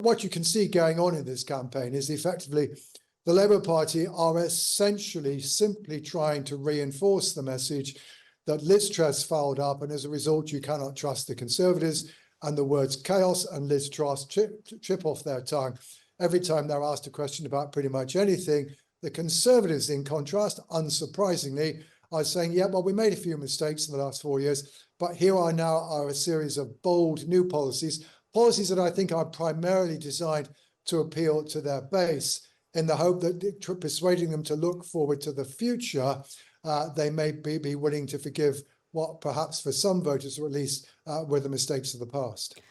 what you can see going on in this campaign is effectively the Labour Party are essentially simply trying to reinforce the message that Liz Truss fouled up, and as a result, you cannot trust the Conservatives, and the words chaos and Liz Truss chip off their tongue every time they're asked a question about pretty much anything. The Conservatives, in contrast, unsurprisingly, are saying, yeah, well, we made a few mistakes in the last 4 years, but here are a series of bold new policies that I think are primarily designed to appeal to their base in the hope that persuading them to look forward to the future, they may be willing to forgive what perhaps for some voters, or at least were the mistakes of the past.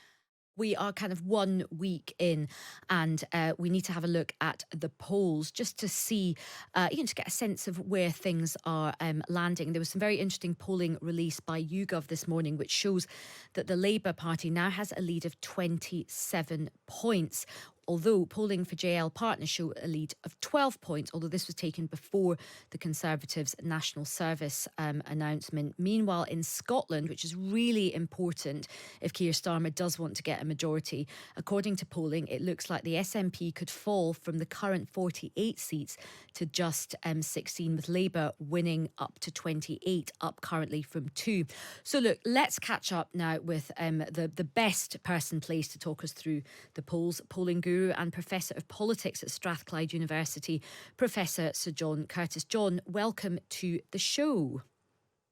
We are kind of 1 week in, and we need to have a look at the polls just to see, to get a sense of where things are landing. There was some very interesting polling released by YouGov this morning, which shows that the Labour Party now has a lead of 27 points. Although polling for JL Partners show a lead of 12 points, although this was taken before the Conservatives' National Service announcement. Meanwhile, in Scotland, which is really important if Keir Starmer does want to get a majority, according to polling, it looks like the SNP could fall from the current 48 seats to just 16, with Labour winning up to 28, up currently from 2. So look, let's catch up now with the best person placed to talk us through the polls, polling guru and Professor of Politics at Strathclyde University, Professor Sir John Curtice. John, welcome to the show.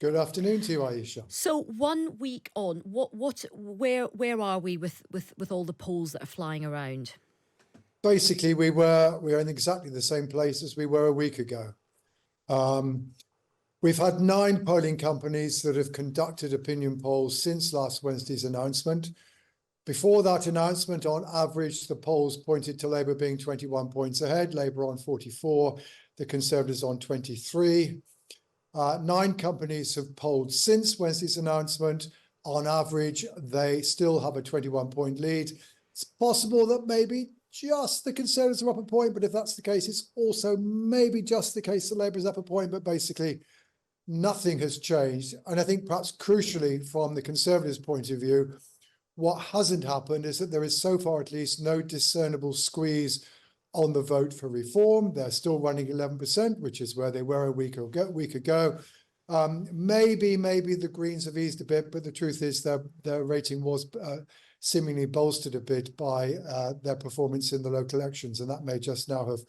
Good afternoon to you, Aisha. So 1 week on, where are we with all the polls that are flying around? Basically, we are in exactly the same place as we were a week ago. We've had 9 polling companies that have conducted opinion polls since last Wednesday's announcement. Before that announcement, on average, the polls pointed to Labour being 21 points ahead, Labour on 44, the Conservatives on 23. 9 companies have polled since Wednesday's announcement. On average, they still have a 21-point lead. It's possible that maybe just the Conservatives are up a point, but if that's the case, it's also maybe just the case that Labour is up a point, but basically nothing has changed. And I think perhaps crucially from the Conservatives' point of view, what hasn't happened is that there is so far at least no discernible squeeze on the vote for reform. They're still running 11%, which is where they were a week ago. Maybe the Greens have eased a bit, but the truth is their rating was seemingly bolstered a bit by their performance in the local elections, and that may just now have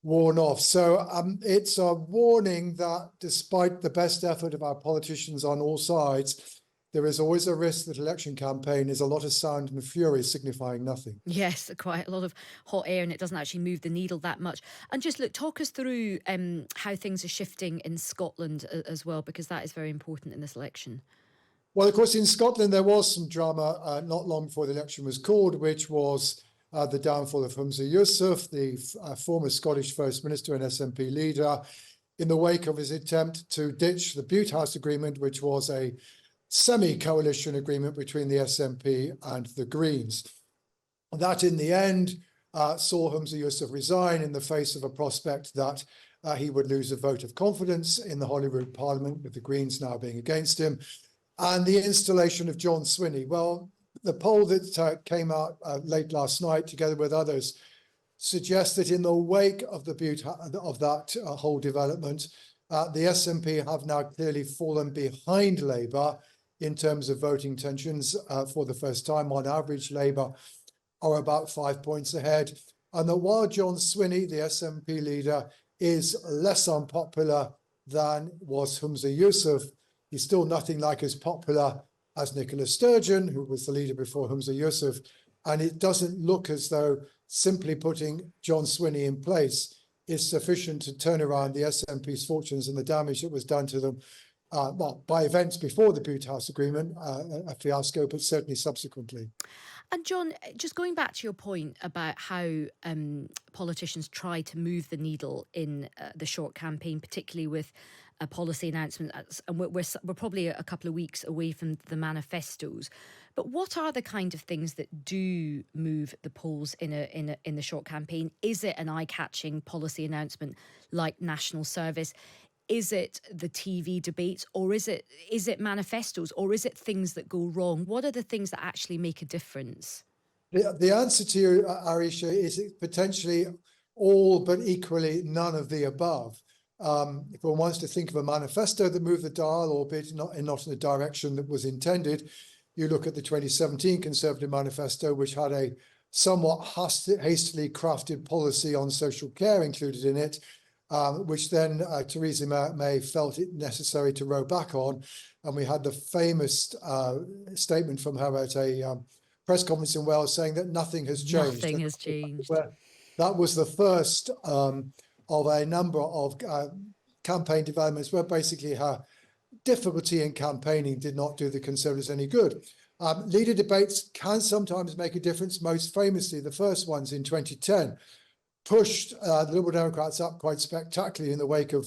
worn off. So it's a warning that despite the best effort of our politicians on all sides, there is always a risk that election campaign is a lot of sound and fury signifying nothing. Yes, quite a lot of hot air, and it doesn't actually move the needle that much. And just look, talk us through how things are shifting in Scotland as well, because that is very important in this election. Well, of course, in Scotland, there was some drama not long before the election was called, which was the downfall of Humza Yousaf, the former Scottish First Minister and SNP leader, in the wake of his attempt to ditch the Butte House Agreement, which was a semi-coalition agreement between the SNP and the Greens. That, in the end, saw Humza Yousaf resign in the face of a prospect that he would lose a vote of confidence in the Holyrood Parliament, with the Greens now being against him, and the installation of John Swinney. Well, the poll that came out late last night, together with others, suggests that in the wake of that whole development, the SNP have now clearly fallen behind Labour in terms of voting intentions for the first time. On average, Labour are about 5 points ahead. And that while John Swinney, the SNP leader, is less unpopular than was Humza Yousaf, he's still nothing like as popular as Nicola Sturgeon, who was the leader before Humza Yousaf. And it doesn't look as though simply putting John Swinney in place is sufficient to turn around the SNP's fortunes and the damage that was done to them by events before the Butte House Agreement, a fiasco, but certainly subsequently. And John, just going back to your point about how politicians try to move the needle in the short campaign, particularly with a policy announcement, and we're probably a couple of weeks away from the manifestos. But what are the kind of things that do move the polls in the short campaign? Is it an eye-catching policy announcement like national service? Is it the TV debates, or is it manifestos, or is it things that go wrong? What are the things that actually make a difference? The answer to you, Arisha, is potentially all but equally none of the above. If one wants to think of a manifesto that moved the dial, albeit not in the direction that was intended, you look at the 2017 Conservative Manifesto, which had a somewhat hastily crafted policy on social care included in it, which then Theresa May felt it necessary to row back on. And we had the famous statement from her at a press conference in Wales saying that nothing has changed. Nothing has changed. That was the first of a number of campaign developments where basically her difficulty in campaigning did not do the Conservatives any good. Leader debates can sometimes make a difference. Most famously, the first ones in 2010 pushed the Liberal Democrats up quite spectacularly in the wake of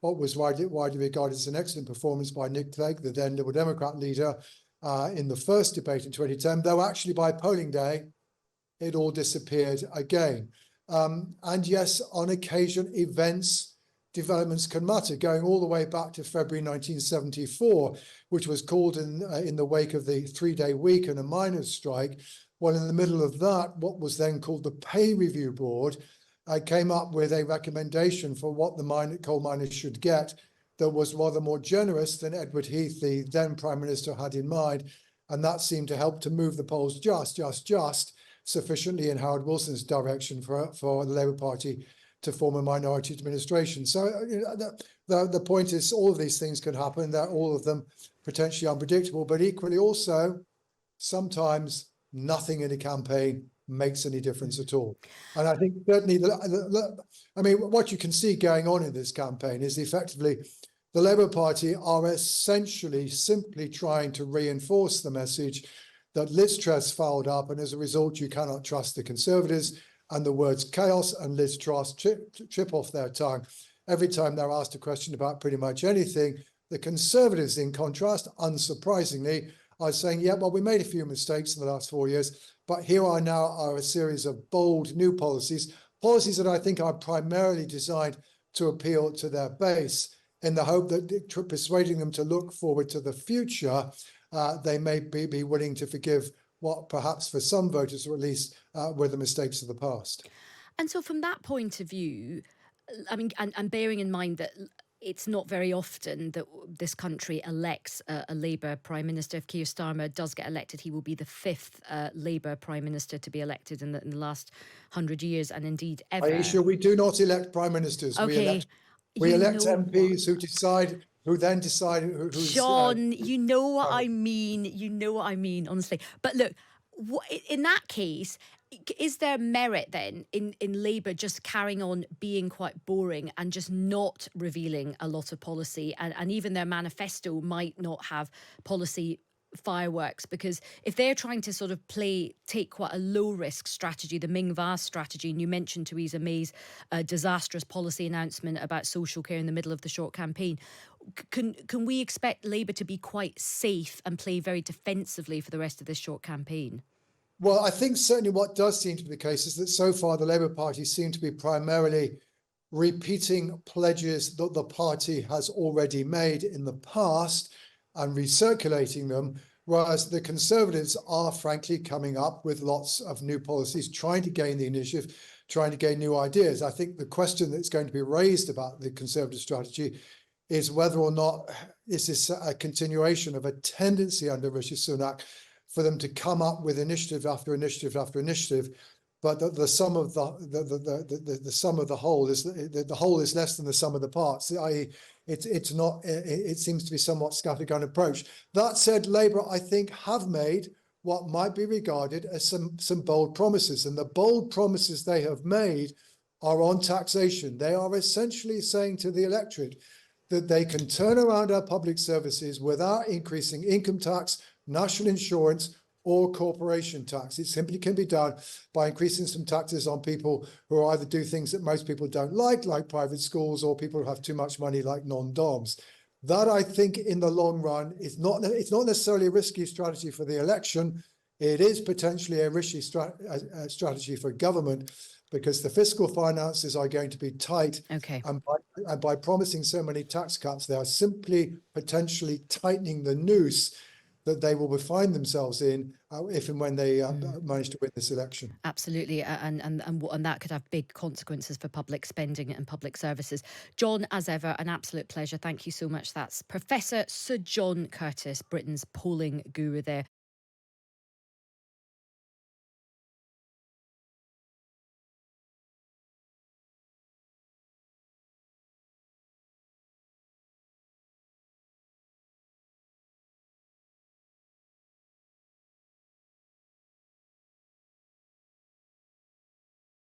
what was widely regarded as an excellent performance by Nick Clegg, the then Liberal Democrat leader, in the first debate in 2010, though actually by polling day, it all disappeared again. And yes, on occasion, developments can matter, going all the way back to February 1974, which was called in the wake of the 3-day week and a miners' strike. Well, in the middle of that, what was then called the Pay Review Board came up with a recommendation for what the coal miners should get that was rather more generous than Edward Heath, the then Prime Minister, had in mind. And that seemed to help to move the polls just sufficiently in Howard Wilson's direction for the Labour Party to form a minority administration. So the point is all of these things can happen. They're all of them potentially unpredictable, but equally also sometimes nothing in a campaign makes any difference at all. And I think certainly, what you can see going on in this campaign is effectively the Labour Party are essentially simply trying to reinforce the message that Liz Truss fouled up, and as a result, you cannot trust the Conservatives, and the words chaos and Liz Truss trip off their tongue every time they're asked a question about pretty much anything. The Conservatives, in contrast, unsurprisingly, are saying, yeah, well, we made a few mistakes in the last 4 years, but here are a series of bold new policies that I think are primarily designed to appeal to their base in the hope that persuading them to look forward to the future, they may be willing to forgive what perhaps for some voters, or at least were the mistakes of the past. And so from that point of view, I mean, and bearing in mind that it's not very often that this country elects a Labour Prime Minister. If Keir Starmer does get elected, he will be the 5th Labour Prime Minister to be elected in the last 100 years, and indeed ever. Aisha, we do not elect Prime Ministers. Okay. We elect MPs who then decide who's... John, you know what I mean. You know what I mean, honestly. But look, in that case, is there merit then in Labour just carrying on being quite boring and just not revealing a lot of policy? And even their manifesto might not have policy fireworks, because if they're trying to sort of take quite a low risk strategy, the Ming Vast strategy, and you mentioned Theresa May's disastrous policy announcement about social care in the middle of the short campaign, can we expect Labour to be quite safe and play very defensively for the rest of this short campaign? Well, I think certainly what does seem to be the case is that so far the Labour Party seem to be primarily repeating pledges that the party has already made in the past and recirculating them, whereas the Conservatives are frankly coming up with lots of new policies, trying to gain the initiative, trying to gain new ideas. I think the question that's going to be raised about the Conservative strategy is whether or not this is a continuation of a tendency under Rishi Sunak for them to come up with initiative after initiative after initiative, but the sum of the sum of the whole is the whole is less than the sum of the parts. I.e., it seems to be somewhat scattergun approach. That said, Labour, I think, have made what might be regarded as some bold promises, and the bold promises they have made are on taxation. They are essentially saying to the electorate that they can turn around our public services without increasing income tax, national insurance, or corporation tax. It simply can be done by increasing some taxes on people who either do things that most people don't like private schools, or people who have too much money, like non-doms. That, I think, in the long run, it's not necessarily a risky strategy for the election. It is potentially a risky strategy for government, because the fiscal finances are going to be tight. Okay. And by promising so many tax cuts, they are simply potentially tightening the noose that they will find themselves in if and when they manage to win this election. Absolutely, and that could have big consequences for public spending and public services. John, as ever, an absolute pleasure. Thank you so much. That's Professor Sir John Curtice, Britain's polling guru there.